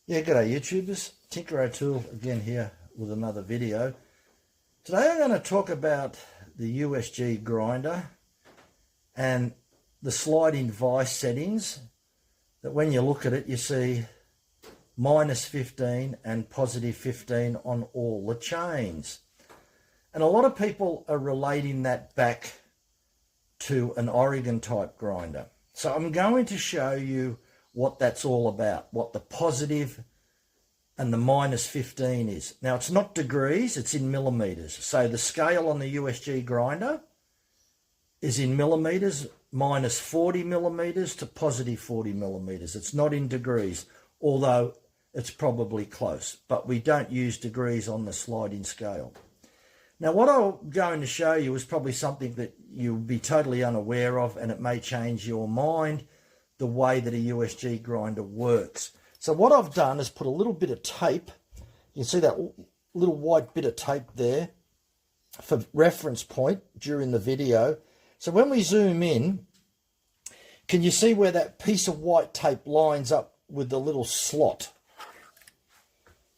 Yeah, g'day YouTubers. Tinker O'Toole again here with another video. Today I'm going to talk about the USG grinder and the sliding vise settings that when you look at it you see minus 15 and positive 15 on all the chains. And a lot of people are relating that back to an Oregon type grinder. So I'm going to show you what that's all about, what the positive and the minus 15 is. Now, it's not degrees, it's in millimeters. So the scale on the USG grinder is in millimeters, minus 40 millimeters to positive 40 millimeters. It's not in degrees, although it's probably close, but we don't use degrees on the sliding scale. Now, what I'm going to show you is probably something that you'll be totally unaware of, and it may change your mind, the way that a USG grinder works. So what I've done is put a little bit of tape. You can see that little white bit of tape there for reference point during the video. So when we zoom in, can you see where that piece of white tape lines up with the little slot?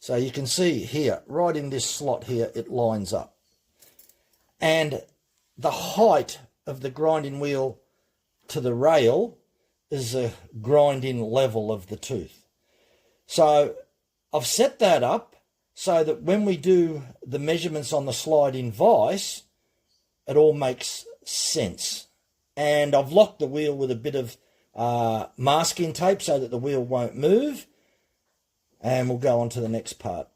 So you can see here, right in this slot here, it lines up. And the height of the grinding wheel to the rail is the grinding level of the tooth. So I've set that up so that when we do the measurements on the sliding vise, it all makes sense. And I've locked the wheel with a bit of masking tape so that the wheel won't move. And we'll go on to the next part.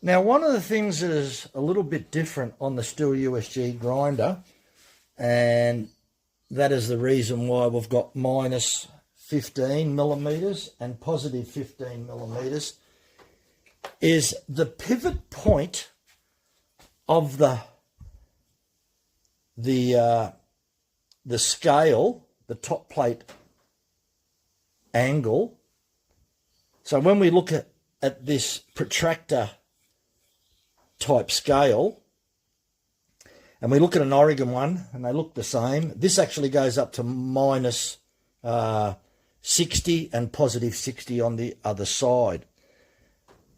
Now, one of the things that is a little bit different on the Stihl USG grinder, and that is the reason why we've got minus 15 millimeters and positive 15 millimeters, is the pivot point of the scale, the top plate angle. So when we look at this protractor type scale, and we look at an Oregon one, and they look the same. This actually goes up to minus 60 and positive 60 on the other side.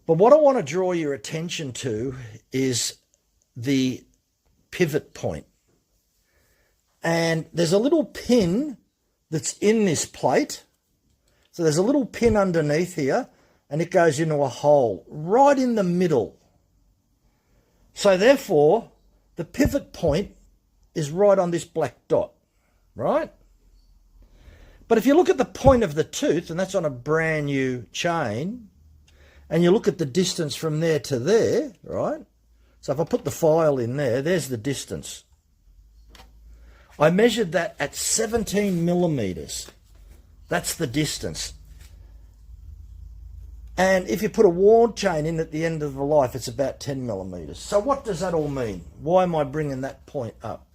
But what I want to draw your attention to is the pivot point. And there's a little pin that's in this plate. So there's a little pin underneath here, and it goes into a hole right in the middle. So therefore, the pivot point is right on this black dot, right? But if you look at the point of the tooth, and that's on a brand new chain, and you look at the distance from there to there, right? So if I put the file in there, there's the distance. I measured that at 17 millimeters. That's the distance. And if you put a worn chain in at the end of the life, it's about 10 millimeters. So what does that all mean? Why am I bringing that point up?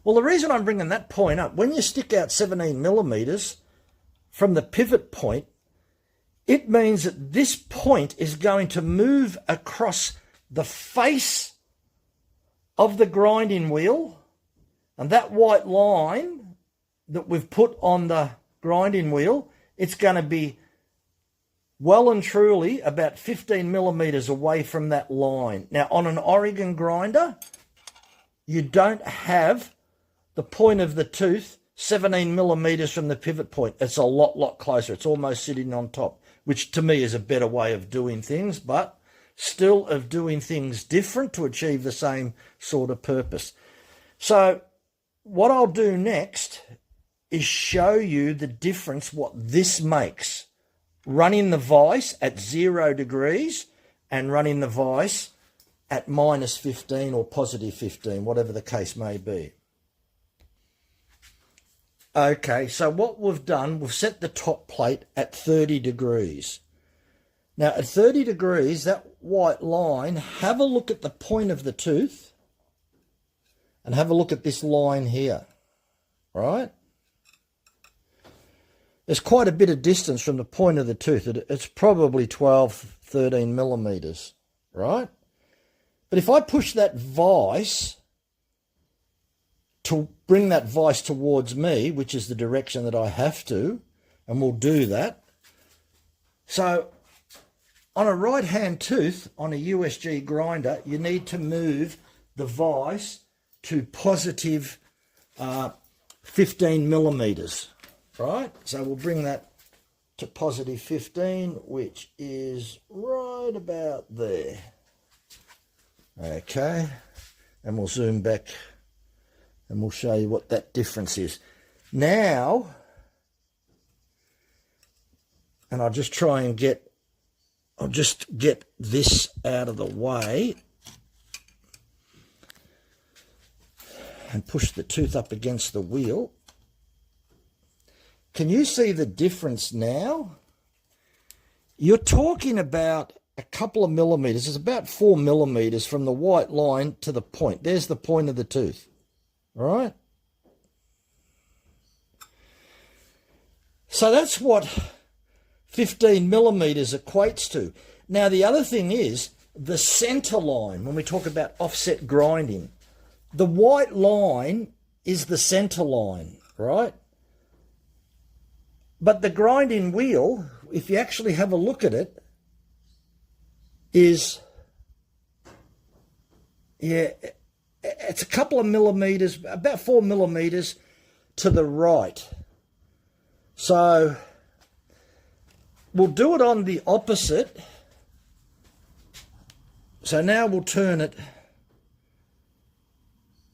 Well, the reason I'm bringing that point up, when you stick out 17 millimeters from the pivot point, it means that this point is going to move across the face of the grinding wheel, and that white line that we've put on the grinding wheel, it's going to be well and truly about 15 millimeters away from that line. Now, on an Oregon grinder, you don't have the point of the tooth 17 millimeters from the pivot point. It's a lot closer. It's almost sitting on top, which to me is a better way of doing things, but still of doing things different to achieve the same sort of purpose. So what I'll do next is show you the difference, what this makes. Running the vise at 0 degrees and running the vise at minus 15 or positive 15, whatever the case may be. Okay, so what we've done, we've set the top plate at 30 degrees. Now at 30 degrees, that white line, have a look at the point of the tooth and have a look at this line here, right? There's quite a bit of distance from the point of the tooth. It's probably 12, 13 millimeters, right? But if I push that vise to bring that vise towards me, which is the direction that I have to, and we'll do that. So on a right-hand tooth, on a USG grinder, you need to move the vise to positive 15 millimeters, right? So we'll bring that to positive 15, which is right about there. Okay, and we'll zoom back and we'll show you what that difference is. Now, and I'll just try and I'll just get this out of the way and push the tooth up against the wheel. Can you see the difference now? You're talking about a couple of millimeters. It's about 4 millimeters from the white line to the point. There's the point of the tooth, all right? So that's what 15 millimeters equates to. Now, the other thing is the center line. When we talk about offset grinding, the white line is the center line, right? But the grinding wheel, if you actually have a look at it, is, yeah, it's a couple of millimeters, about 4 millimeters to the right. So we'll do it on the opposite. So now we'll turn it,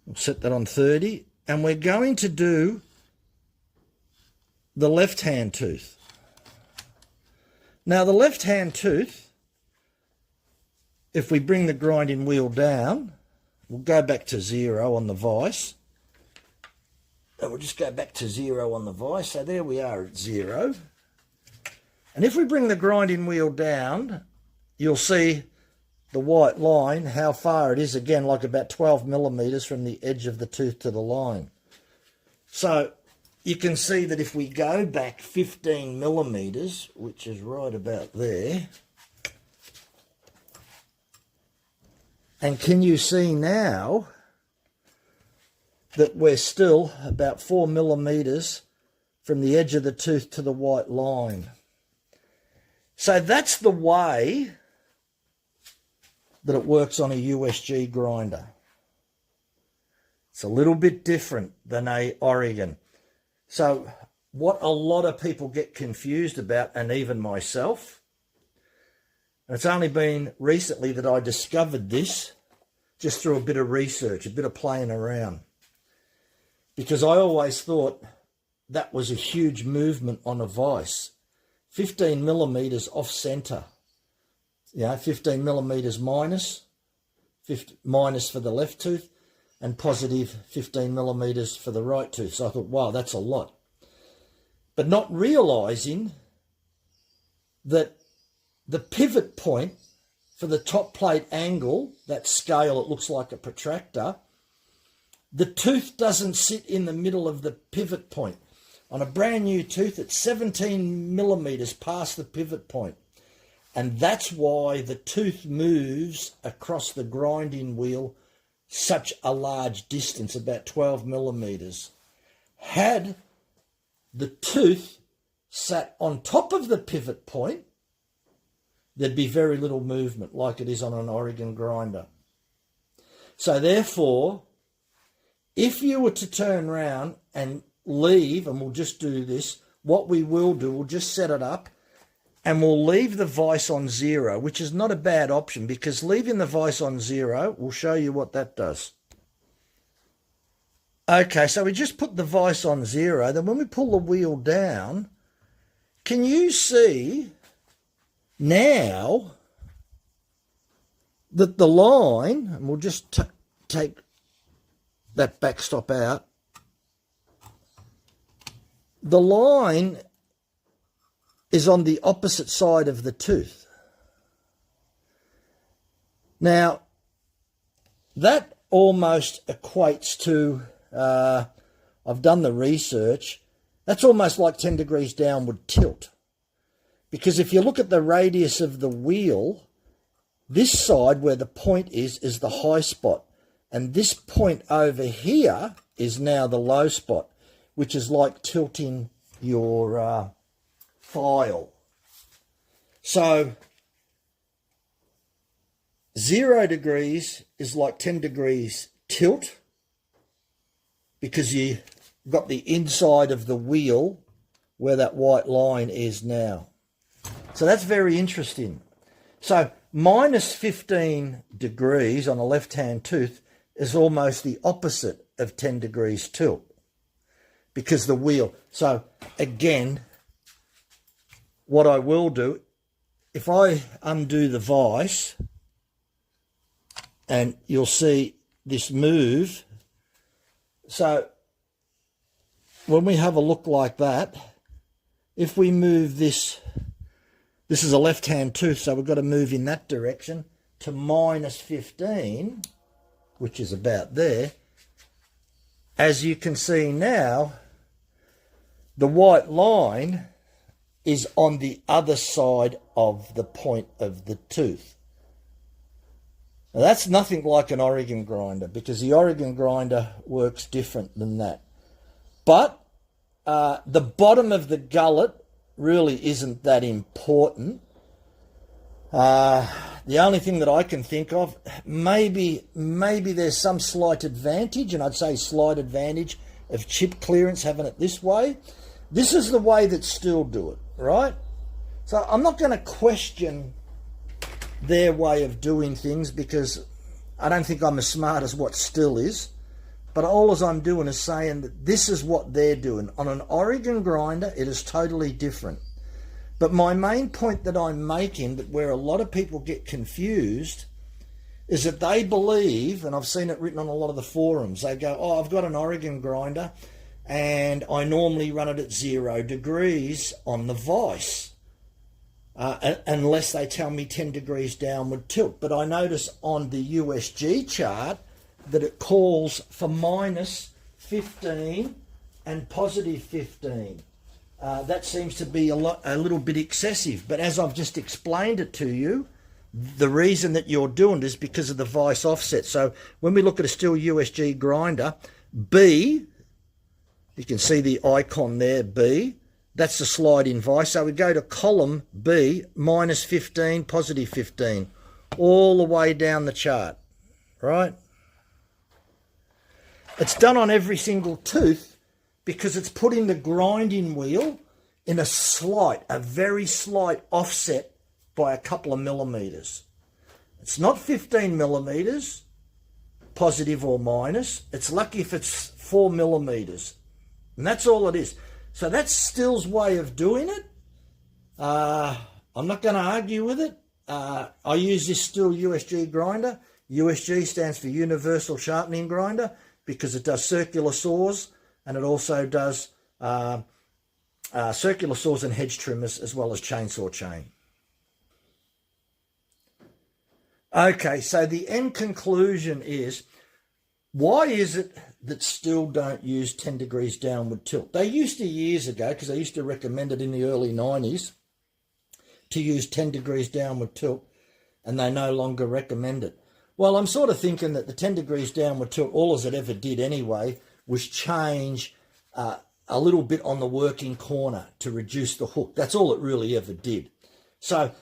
we'll set that on 30, and we're going to do the left-hand tooth. Now the left-hand tooth, if we bring the grinding wheel down, we'll go back to 0 on the vise. And we'll just go back to 0 on the vise. So there we are at 0. And if we bring the grinding wheel down, you'll see the white line, how far it is, again, like about 12 millimeters from the edge of the tooth to the line. So you can see that if we go back 15 millimeters, which is right about there, and can you see now that we're still about 4 millimeters from the edge of the tooth to the white line? So that's the way that it works on a USG grinder. It's a little bit different than a Oregon. So what a lot of people get confused about, and even myself, and it's only been recently that I discovered this, just through a bit of research, a bit of playing around, because I always thought that was a huge movement on a vise. 15 millimeters off center, 15 millimeters minus for the left tooth, and positive 15 millimeters for the right tooth. So I thought, wow, that's a lot. But not realizing that the pivot point for the top plate angle, that scale, it looks like a protractor, the tooth doesn't sit in the middle of the pivot point. On a brand new tooth, it's 17 millimeters past the pivot point. And that's why the tooth moves across the grinding wheel such a large distance, about 12 millimeters. Had the tooth sat on top of the pivot point, there'd be very little movement like it is on an Oregon grinder. So therefore, if you were to turn around and leave, and we'll just do this, what we will do, we'll just set it up and we'll leave the vise on 0, which is not a bad option, because leaving the vise on 0, we'll show you what that does. Okay, so we just put the vise on 0. Then when we pull the wheel down, can you see now that the line, and we'll just take that backstop out, the line is on the opposite side of the tooth. Now, that almost equates to, I've done the research, that's almost like 10 degrees downward tilt. Because if you look at the radius of the wheel, this side where the point is the high spot. And this point over here is now the low spot, which is like tilting your file. So 0 degrees is like 10 degrees tilt, because you got the inside of the wheel where that white line is now. So that's very interesting. So minus 15 degrees on a left-hand tooth is almost the opposite of 10 degrees tilt, because the wheel. So again, what I will do, if I undo the vise, and you'll see this move. So when we have a look like that, if we move this, this is a left-hand tooth, so we've got to move in that direction to minus 15, which is about there. As you can see now, the white line is on the other side of the point of the tooth. Now that's nothing like an Oregon grinder, because the Oregon grinder works different than that. But the bottom of the gullet really isn't that important. The only thing that I can think of, maybe there's some slight advantage, and I'd say slight advantage of chip clearance having it this way. This is the way that Stihl do it, right? So I'm not going to question their way of doing things, because I don't think I'm as smart as what Stihl is. But all as I'm doing is saying that this is what they're doing. On an Oregon grinder, it is totally different. But my main point that I'm making, that where a lot of people get confused, is that they believe, and I've seen it written on a lot of the forums, they go, oh, I've got an Oregon grinder and I normally run it at 0 degrees on the vise, unless they tell me 10 degrees downward tilt. But I notice on the USG chart that it calls for minus 15 and positive 15. That seems to be a little bit excessive. But as I've just explained it to you, the reason that you're doing it is because of the vise offset. So when we look at a Stihl USG grinder, B, you can see the icon there, B, that's the slide-in vise. So we go to column B, minus 15, positive 15, all the way down the chart, right? It's done on every single tooth because it's putting the grinding wheel in a very slight offset by a couple of millimeters. It's not 15 millimeters, positive or minus. It's lucky if it's 4 millimeters. And that's all it is. So that's Stihl's way of doing it. I'm not going to argue with it. I use this Stihl USG grinder. USG stands for Universal Sharpening Grinder, because it does circular saws, and it also does circular saws and hedge trimmers, as well as chainsaw chain. Okay, so the end conclusion is, why is it that Stihl don't use 10 degrees downward tilt? They used to years ago, because I used to recommend it in the early 90s, to use 10 degrees downward tilt, and they no longer recommend it. Well, I'm sort of thinking that the 10 degrees downward tilt, all as it ever did anyway, was change a little bit on the working corner to reduce the hook. That's all it really ever did. So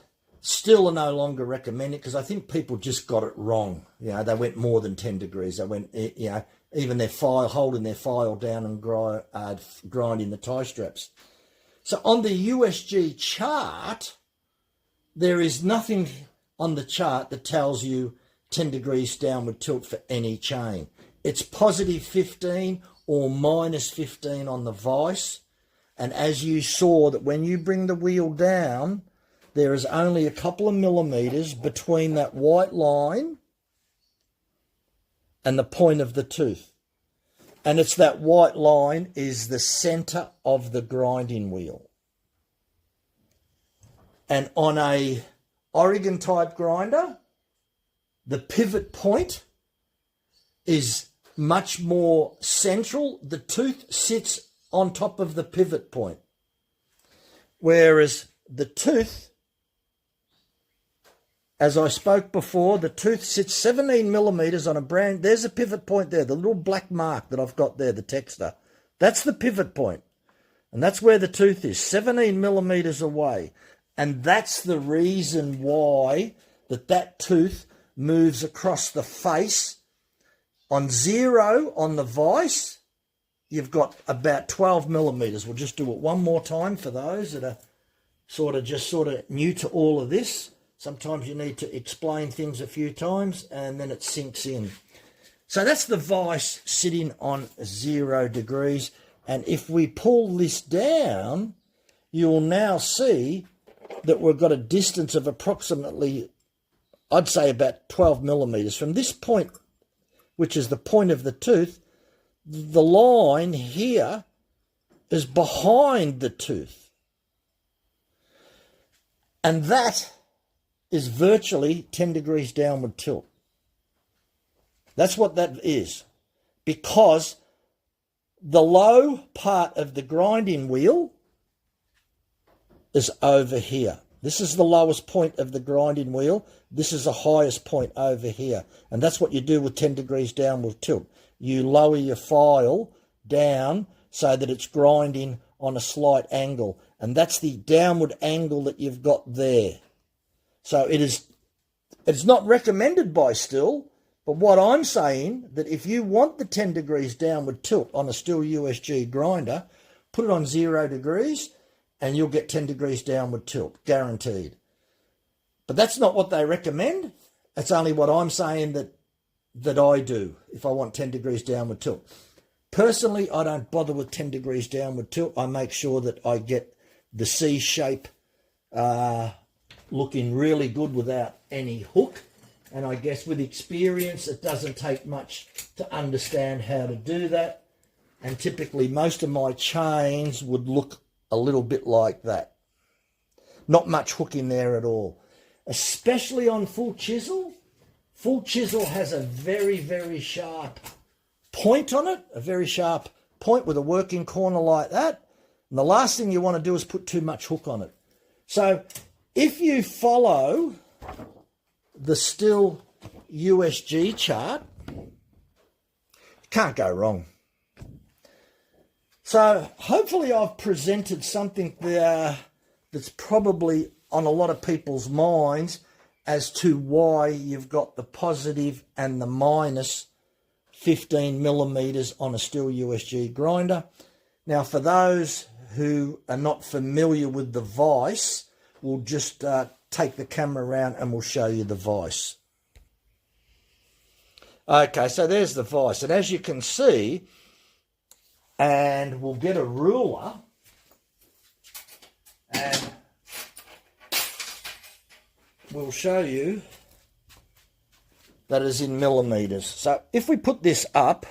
Stihl are no longer recommending it, because I think people just got it wrong. You know, they went more than 10 degrees. They went, you know, even their file, holding their file down and grinding the tie straps. So on the USG chart, there is nothing on the chart that tells you 10 degrees downward tilt for any chain. It's positive 15 or minus 15 on the vise. And as you saw, that when you bring the wheel down, there is only a couple of millimeters between that white line and the point of the tooth. And it's that white line is the center of the grinding wheel. And on a Oregon type grinder, the pivot point is much more central. The tooth sits on top of the pivot point. Whereas the tooth, as I spoke before, the tooth sits 17 millimeters on a brand. There's a pivot point there, the little black mark that I've got there, the texter. That's the pivot point. And that's where the tooth is, 17 millimeters away. And that's the reason why that tooth moves across the face. On 0 on the vise, you've got about 12 millimeters. We'll just do it one more time for those that are sort of new to all of this. Sometimes you need to explain things a few times and then it sinks in. So that's the vise sitting on 0 degrees. And if we pull this down, you'll now see that we've got a distance of approximately, I'd say about 12 millimeters. From this point, which is the point of the tooth, the line here is behind the tooth. And that is virtually 10 degrees downward tilt. That's what that is. Because the low part of the grinding wheel is over here. This is the lowest point of the grinding wheel. This is the highest point over here. And that's what you do with 10 degrees downward tilt. You lower your file down so that it's grinding on a slight angle. And that's the downward angle that you've got there. So it's not recommended by Stihl, but what I'm saying, that if you want the 10 degrees downward tilt on a Stihl USG grinder, put it on 0 degrees and you'll get 10 degrees downward tilt, guaranteed. But that's not what they recommend. It's only what I'm saying that I do if I want 10 degrees downward tilt. Personally, I don't bother with 10 degrees downward tilt. I make sure that I get the C shape looking really good without any hook. And I guess with experience, it doesn't take much to understand how to do that. And typically, most of my chains would look a little bit like that. Not much hook in there at all. Especially on full chisel. Full chisel has a very, very sharp point on it. A very sharp point with a working corner like that. And the last thing you want to do is put too much hook on it. So if you follow the Stihl USG chart, you can't go wrong. So hopefully I've presented something there that's probably on a lot of people's minds as to why you've got the positive and the minus 15 millimeters on a Stihl USG grinder. Now for those who are not familiar with the vise, we'll just take the camera around and we'll show you the vise. Okay, so there's the vise. And as you can see, and we'll get a ruler and we'll show you that is in millimeters. So if we put this up,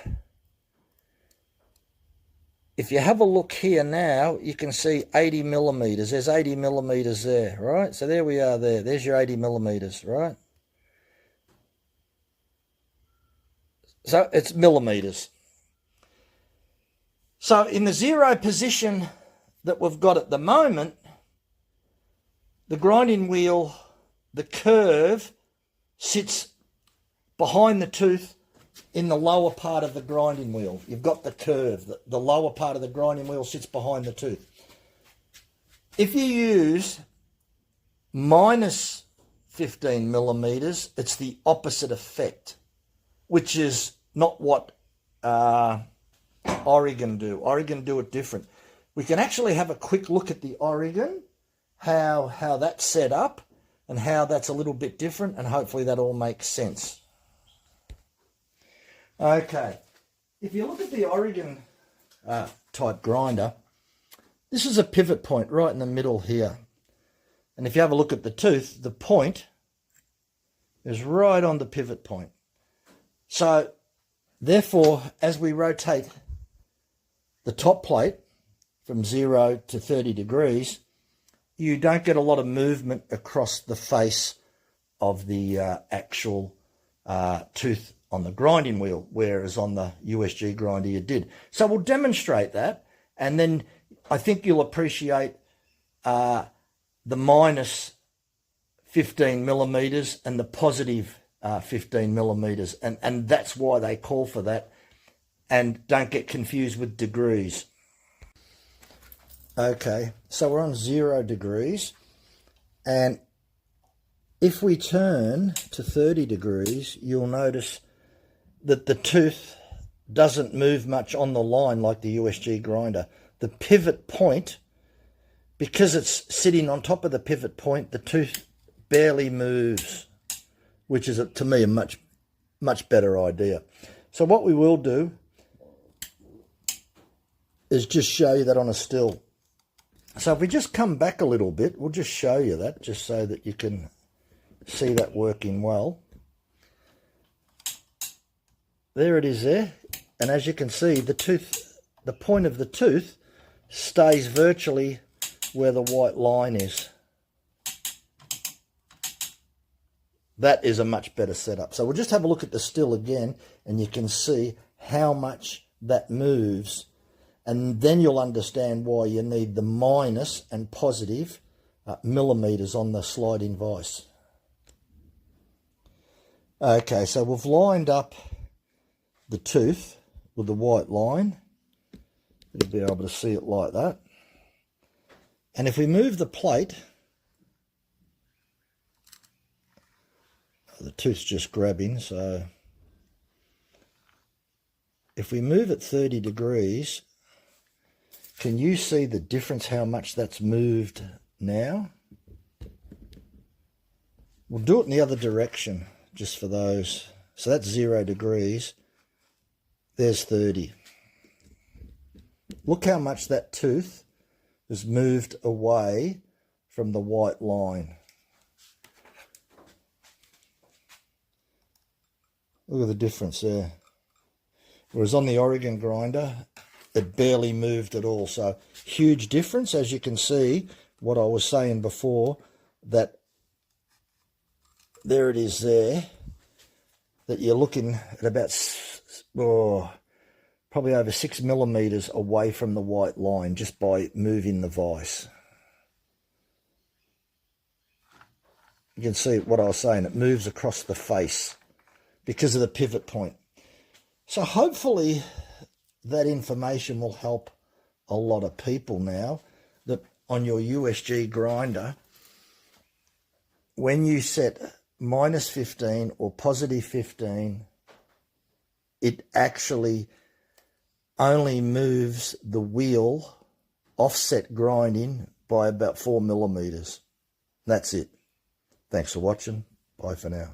if you have a look here now, you can see 80 millimeters. There's 80 millimeters there, right? So there we are there. There's your 80 millimeters, right? So it's millimeters. So in the 0 position that we've got at the moment, the grinding wheel, the curve sits behind the tooth in the lower part of the grinding wheel. You've got the curve. The lower part of the grinding wheel sits behind the tooth. If you use minus 15 millimeters, it's the opposite effect, which is not what Oregon do. Oregon do it different. We can actually have a quick look at the Oregon, how that's set up and how that's a little bit different, and hopefully that all makes sense. Okay, if you look at the Oregon type grinder, this is a pivot point right in the middle here. And if you have a look at the tooth, the point is right on the pivot point. So therefore, as we rotate the top plate from 0 to 30 degrees, you don't get a lot of movement across the face of the actual tooth on the grinding wheel, whereas on the USG grinder you did. So we'll demonstrate that, and then I think you'll appreciate the minus 15 millimeters and the positive 15 millimeters, and that's why they call for that. And don't get confused with degrees. Okay, so we're on 0 degrees, and if we turn to 30 degrees, you'll notice that the tooth doesn't move much on the line like the USG grinder. The pivot point, because it's sitting on top of the pivot point, the tooth barely moves, which is, to me, a much better idea. So what we will do is just show you that on a still. So if we just come back a little bit, we'll just show you that, just so that you can see that working well. There it is there. And as you can see, the point of the tooth stays virtually where the white line is. That is a much better setup. So we'll just have a look at the still again, and you can see how much that moves. And then you'll understand why you need the minus and positive millimeters on the sliding vise. Okay, so we've lined up the tooth with the white line. You'll be able to see it like that. And if we move the plate, the tooth's just grabbing, so if we move it 30 degrees, can you see the difference, how much that's moved now? We'll do it in the other direction, just for those. So that's 0 degrees. There's 30. Look how much that tooth has moved away from the white line. Look at the difference there. Whereas on the Oregon grinder, it barely moved at all. So huge difference, as you can see, what I was saying before, that there it is there, that you're looking at about probably over 6 millimeters away from the white line just by moving the vise. You can see what I was saying, it moves across the face because of the pivot point. So hopefully that information will help a lot of people now, that on your USG grinder, when you set minus 15 or positive 15, it actually only moves the wheel offset grinding by about 4 millimeters. That's it. Thanks for watching. Bye for now.